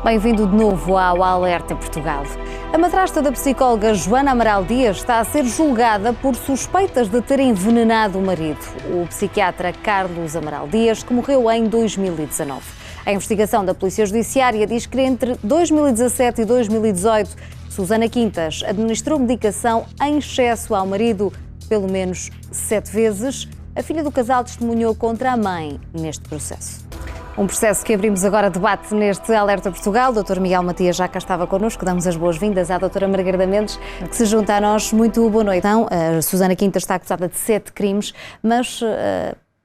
Bem-vindo de novo ao Alerta Portugal. A madrasta da psicóloga Joana Amaral Dias está a ser julgada por suspeitas de ter envenenado o marido, o psiquiatra Carlos Amaral Dias, que morreu em 2019. A investigação da Polícia Judiciária diz que entre 2017 e 2018, Susana Quintas administrou medicação em excesso ao marido pelo menos 7 vezes. A filha do casal testemunhou contra a mãe neste processo. Um processo que abrimos agora debate neste Alerta Portugal. O Dr. Miguel Matias já cá estava connosco. Damos as boas-vindas à doutora Margarida Mendes, que se junta a nós. Muito boa noite. Então, a Susana Quintas está acusada de 7 crimes, mas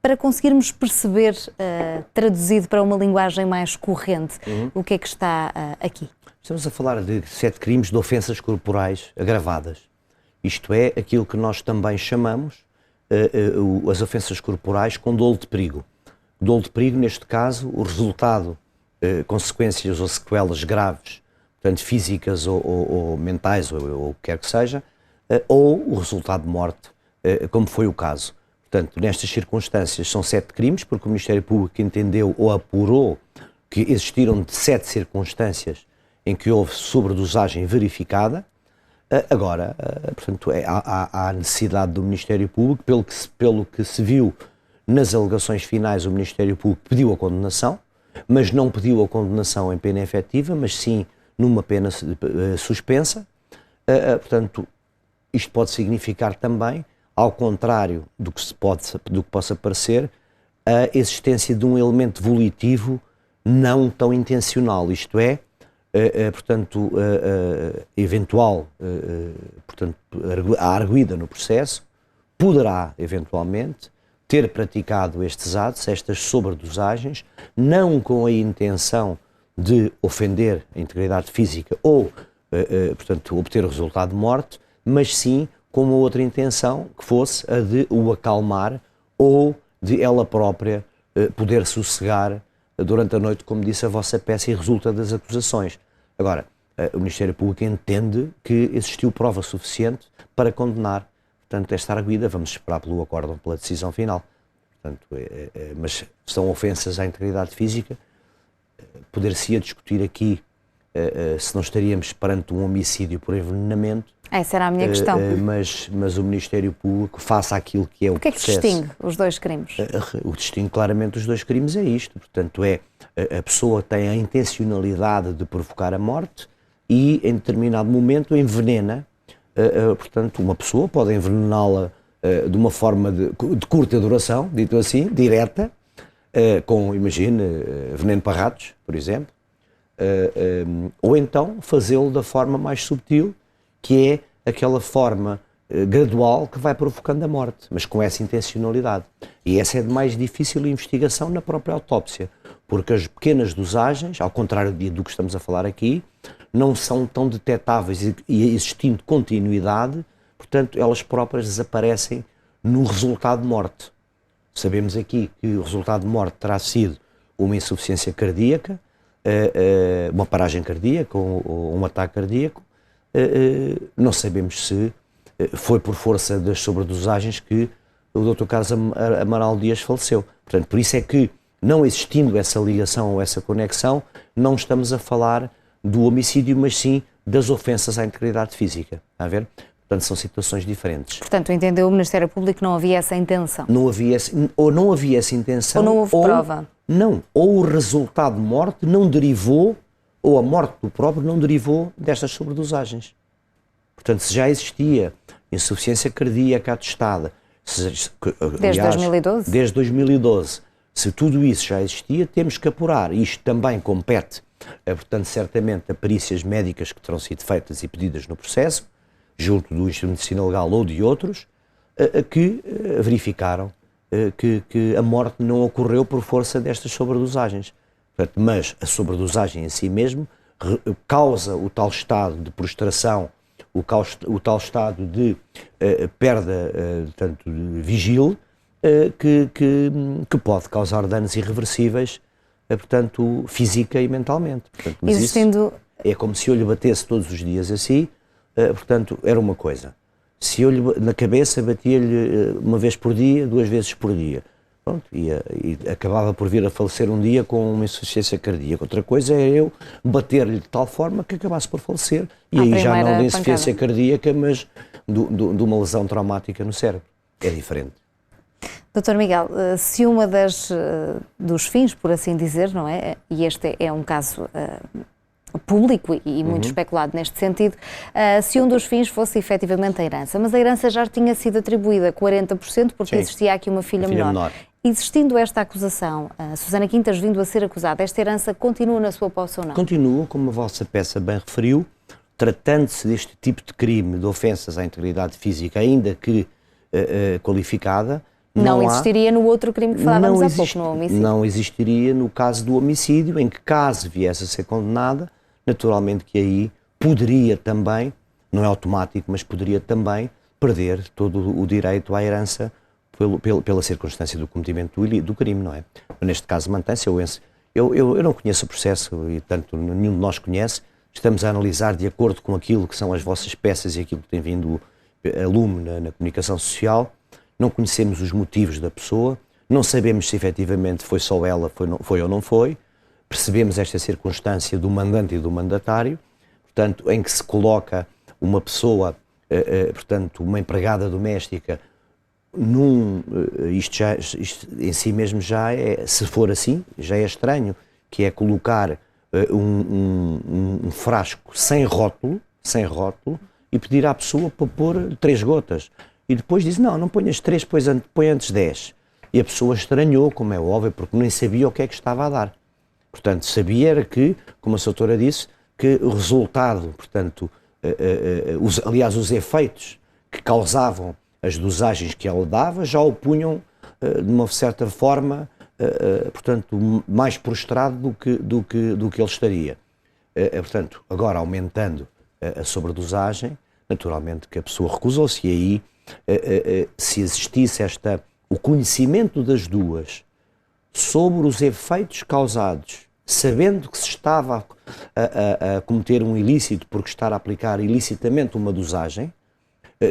para conseguirmos perceber, traduzido para uma linguagem mais corrente, o que é que está aqui? Estamos a falar de 7 crimes de ofensas corporais agravadas. Isto é aquilo que nós também chamamos as ofensas corporais com dolo de perigo. Dolo de perigo, neste caso, o resultado, consequências ou sequelas graves, portanto físicas ou mentais, ou o que quer que seja, ou o resultado de morte, como foi o caso. Portanto, nestas circunstâncias são 7 crimes, porque o Ministério Público entendeu ou apurou que existiram 7 circunstâncias em que houve sobredosagem verificada. Agora, portanto, há necessidade do Ministério Público, pelo que se viu nas alegações finais, o Ministério Público pediu a condenação, mas não pediu a condenação em pena efetiva, mas sim numa pena suspensa. Portanto, isto pode significar também, ao contrário do que possa parecer, a existência de um elemento volitivo não tão intencional, isto é, portanto, eventual, portanto, a arguida no processo poderá, eventualmente, ter praticado estes atos, estas sobredosagens, não com a intenção de ofender a integridade física ou, portanto, obter o resultado de morte, mas sim com uma outra intenção, que fosse a de o acalmar ou de ela própria poder sossegar durante a noite, como disse a vossa peça, e resulta das acusações. Agora, o Ministério Público entende que existiu prova suficiente para condenar, portanto, esta arguida. Vamos esperar pelo acórdão, pela decisão final. Portanto, mas são ofensas à integridade física. Poder-se-ia discutir aqui se não estaríamos perante um homicídio por envenenamento. Essa era a minha questão. Mas o Ministério Público, face àquilo que é o processo... O que é que distingue os dois crimes? O que distingue claramente os dois crimes é isto. Portanto, a pessoa tem a intencionalidade de provocar a morte e, em determinado momento, envenena. Portanto, uma pessoa pode envenená-la de uma forma de curta duração, dito assim, direta, com, imagine, veneno para ratos, por exemplo, ou então fazê-lo da forma mais subtil, que é aquela forma gradual que vai provocando a morte, mas com essa intencionalidade. E essa é de mais difícil investigação na própria autópsia, porque as pequenas dosagens, ao contrário do que estamos a falar aqui, não são tão detetáveis e existindo continuidade, portanto, elas próprias desaparecem no resultado de morte. Sabemos aqui que o resultado de morte terá sido uma insuficiência cardíaca, uma paragem cardíaca ou um ataque cardíaco. Não sabemos se foi por força das sobredosagens que o Dr. Carlos Amaral Dias faleceu. Portanto, por isso é que, não existindo essa ligação ou essa conexão, não estamos a falar do homicídio, mas sim das ofensas à integridade física. Está a ver? Portanto, são situações diferentes. Portanto, entendeu o Ministério Público que não havia essa intenção? Não havia essa intenção. Ou não houve prova? Não. Ou o resultado de morte não derivou, ou a morte do próprio não derivou destas sobredosagens. Portanto, se já existia insuficiência cardíaca atestada, desde 2012? Desde 2012, se tudo isso já existia, temos que apurar. Isto também compete, portanto, certamente a perícias médicas que terão sido feitas e pedidas no processo, junto do Instituto de Medicina Legal ou de outros, que verificaram que a morte não ocorreu por força destas sobredosagens. Portanto, mas a sobredosagem em si mesmo causa o tal estado de prostração, o tal estado de perda, portanto, vigil, que pode causar danos irreversíveis, portanto, física e mentalmente. Portanto, mas existindo... isso é como se eu lhe batesse todos os dias assim, portanto, era uma coisa. Se eu lhe, na cabeça batia-lhe uma vez por dia, 2 vezes por dia. Pronto, e acabava por vir a falecer um dia com uma insuficiência cardíaca. Outra coisa é eu bater-lhe de tal forma que acabasse por falecer. E aí já não de insuficiência cardíaca, mas de uma lesão traumática no cérebro. É diferente. Dr. Miguel, se uma dos fins, por assim dizer, não é? E este é um caso público e muito especulado neste sentido, se um dos fins fosse efetivamente a herança, mas a herança já tinha sido atribuída 40% porque Sim, existia aqui uma filha menor. Existindo esta acusação, Susana Quintas vindo a ser acusada, esta herança continua na sua posse ou não? Continua, como a vossa peça bem referiu, tratando-se deste tipo de crime de ofensas à integridade física, ainda que qualificada, não existiria no outro crime que falávamos há pouco, no homicídio? Não existiria no caso do homicídio, em que caso viesse a ser condenada, naturalmente que aí poderia também, não é automático, mas poderia também perder todo o direito à herança pela circunstância do cometimento do crime, não é? Neste caso mantém-se. Eu não conheço o processo e, tanto, nenhum de nós conhece. Estamos a analisar de acordo com aquilo que são as vossas peças e aquilo que tem vindo a lume na comunicação social. Não conhecemos os motivos da pessoa, não sabemos se efetivamente foi só ela, foi ou não foi. Percebemos esta circunstância do mandante e do mandatário, portanto, em que se coloca uma pessoa, portanto, uma empregada doméstica, isto em si mesmo já é, se for assim, já é estranho, que é colocar um frasco sem rótulo, e pedir à pessoa para pôr 3 gotas. E depois diz, não ponhas 3, põe antes 10. E a pessoa estranhou, como é óbvio, porque nem sabia o que é que estava a dar. Portanto, sabia era que, como a doutora disse, que o resultado, portanto, aliás, os efeitos que causavam as dosagens que ela dava, já o punham, de uma certa forma, portanto, mais prostrado do que ele estaria. Portanto, agora aumentando a sobredosagem, naturalmente que a pessoa recusou-se, e aí, se existisse o conhecimento das duas sobre os efeitos causados, sabendo que se estava a cometer um ilícito porque estar a aplicar ilicitamente uma dosagem,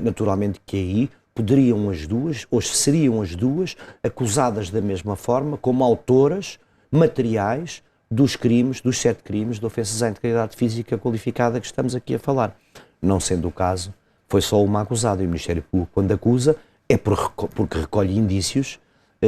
naturalmente que aí poderiam as duas, ou seriam as duas, acusadas da mesma forma como autoras materiais dos crimes, dos 7 crimes de ofensas à integridade física qualificada que estamos aqui a falar. Não sendo o caso, foi só uma acusada, e o Ministério Público, quando acusa, é porque recolhe indícios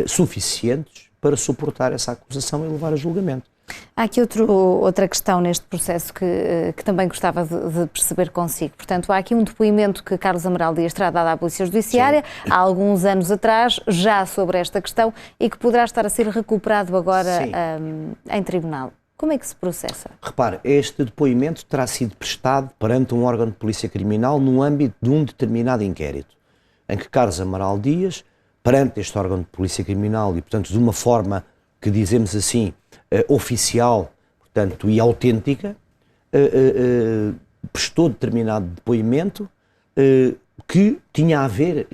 suficientes para suportar essa acusação e levar a julgamento. Há aqui outra questão neste processo que também gostava de perceber consigo. Portanto, há aqui um depoimento que Carlos Amaral Dias terá dado à Polícia Judiciária há alguns anos atrás, já sobre esta questão, e que poderá estar a ser recuperado agora em tribunal. Como é que se processa? Repare, este depoimento terá sido prestado perante um órgão de polícia criminal no âmbito de um determinado inquérito, em que Carlos Amaral Dias, perante este órgão de polícia criminal e, portanto, de uma forma que dizemos assim, oficial, portanto, e autêntica, prestou determinado depoimento que tinha a ver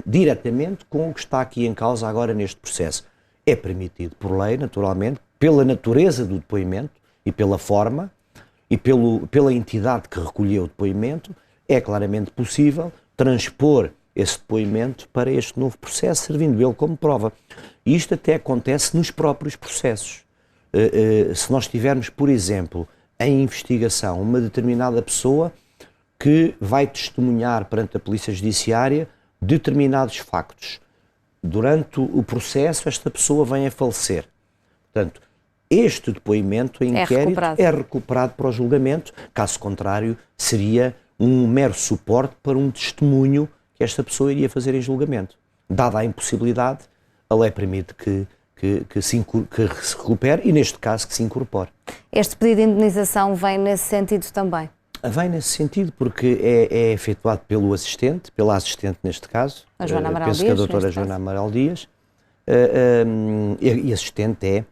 diretamente com o que está aqui em causa agora neste processo. É permitido por lei, naturalmente, pela natureza do depoimento e pela forma e pela entidade que recolheu o depoimento, é claramente possível transpor esse depoimento para este novo processo, servindo ele como prova. E isto até acontece nos próprios processos. Se nós tivermos, por exemplo, em investigação uma determinada pessoa que vai testemunhar perante a Polícia Judiciária determinados factos. Durante o processo, esta pessoa vem a falecer. Portanto, este depoimento em inquérito é recuperado para o julgamento, caso contrário, seria um mero suporte para um testemunho que esta pessoa iria fazer em julgamento. Dada a impossibilidade, a lei permite que se recupere e, neste caso, que se incorpore. Este pedido de indemnização vem nesse sentido também? Vem nesse sentido porque é efetuado pela assistente neste caso, a Joana Amaral penso Dias, que a doutora Joana Amaral Dias, e assistente é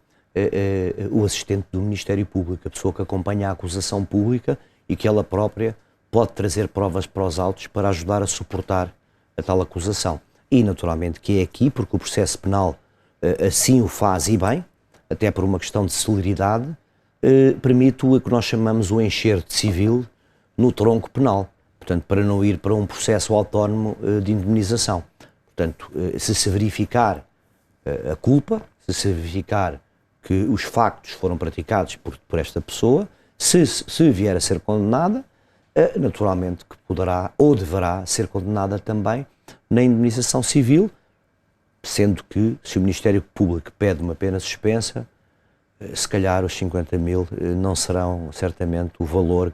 o assistente do Ministério Público, a pessoa que acompanha a acusação pública e que ela própria pode trazer provas para os autos para ajudar a suportar a tal acusação. E, naturalmente, que é aqui, porque o processo penal assim o faz e bem, até por uma questão de celeridade, permite o que nós chamamos o enxerto civil no tronco penal, portanto, para não ir para um processo autónomo de indemnização. Portanto, se verificar a culpa, se verificar que os factos foram praticados por esta pessoa, se vier a ser condenada, naturalmente que poderá ou deverá ser condenada também na indemnização civil, sendo que se o Ministério Público pede uma pena suspensa, se calhar os 50 mil não serão certamente o valor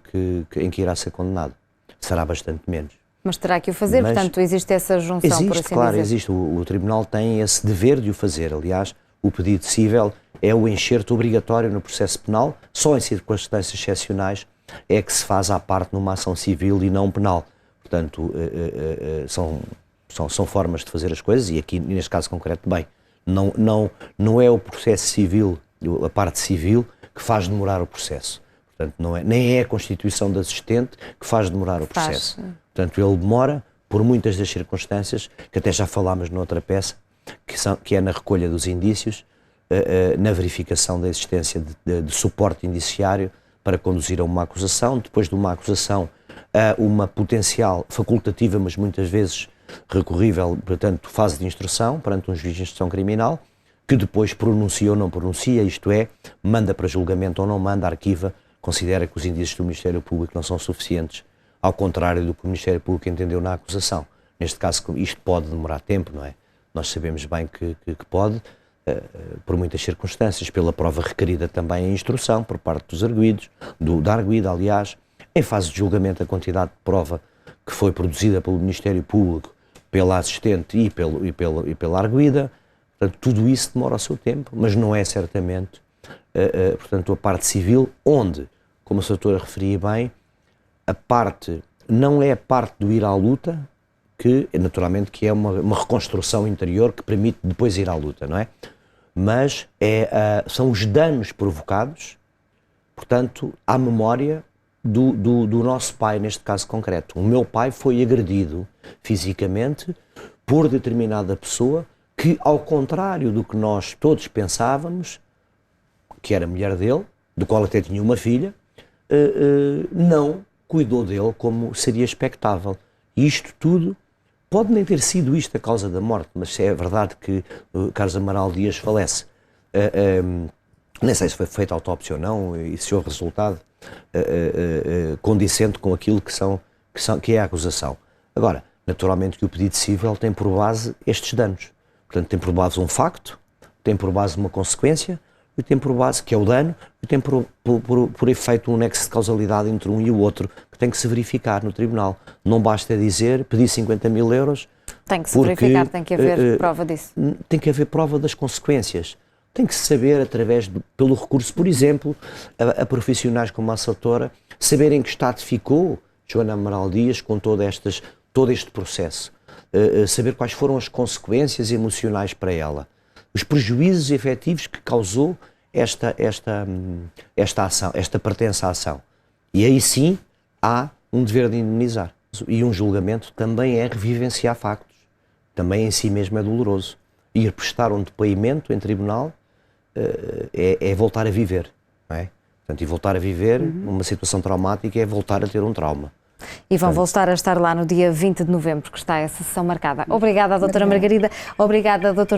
em que irá ser condenado. Será bastante menos. Mas terá que o fazer, portanto existe essa junção, existe, por assim claro, dizer. Existe. O Tribunal tem esse dever de o fazer. Aliás, o pedido cível é o enxerto obrigatório no processo penal, só em circunstâncias excepcionais é que se faz à parte numa ação civil e não penal. Portanto, são formas de fazer as coisas e aqui, neste caso concreto, bem, não é o processo civil, a parte civil, que faz demorar o processo. Portanto, nem é a constituição do assistente que faz demorar o processo. Portanto, ele demora por muitas das circunstâncias, que até já falámos noutra peça, que é na recolha dos indícios, na verificação da existência de suporte indiciário para conduzir a uma acusação, depois de uma acusação a uma potencial facultativa, mas muitas vezes recorrível, portanto, fase de instrução perante um juiz de instrução criminal, que depois pronuncia ou não pronuncia, isto é, manda para julgamento ou não manda, arquiva, considera que os indícios do Ministério Público não são suficientes, ao contrário do que o Ministério Público entendeu na acusação. Neste caso, isto pode demorar tempo, não é? Nós sabemos bem que pode, por muitas circunstâncias, pela prova requerida também em instrução, por parte dos arguidos, da arguida, aliás, em fase de julgamento a quantidade de prova que foi produzida pelo Ministério Público, pela assistente e pela arguida, portanto, tudo isso demora o seu tempo, mas não é certamente, portanto, a parte civil, onde, como a doutora referia bem, a parte, não é a parte do ir à luta, que naturalmente que é uma reconstrução interior que permite depois ir à luta, não é? Mas são os danos provocados, portanto, à memória do nosso pai, neste caso concreto. O meu pai foi agredido fisicamente por determinada pessoa que, ao contrário do que nós todos pensávamos, que era mulher dele, do qual até tinha uma filha, não cuidou dele como seria expectável. E isto tudo, pode nem ter sido isto a causa da morte, mas é verdade que Carlos Amaral Dias falece. Nem sei se foi feita autópsia ou não, e se houve resultado condicente com aquilo que é a acusação. Agora, naturalmente que o pedido civil tem por base estes danos. Portanto, tem por base um facto, tem por base uma consequência, e tem por base, que é o dano, e tem por efeito um nexo de causalidade entre um e o outro, que tem que se verificar no tribunal. Não basta dizer, pedir 50 mil euros... Tem que se verificar, tem que haver prova disso. Tem que haver prova das consequências. Tem que se saber, pelo recurso, por exemplo, a profissionais como a doutora, saber em que estado ficou Joana Amaral Dias com todo este processo. Saber quais foram as consequências emocionais para ela. Os prejuízos efetivos que causou esta ação, esta pertença à ação. E aí sim há um dever de indemnizar. E um julgamento também é revivenciar factos. Também em si mesmo é doloroso. Ir prestar um depoimento em tribunal é voltar a viver. Não é? Portanto, e voltar a viver uma situação traumática é voltar a ter um trauma. E vão voltar a estar lá no dia 20 de novembro, que está essa sessão marcada. Obrigada, doutora Margarida. Obrigada, doutor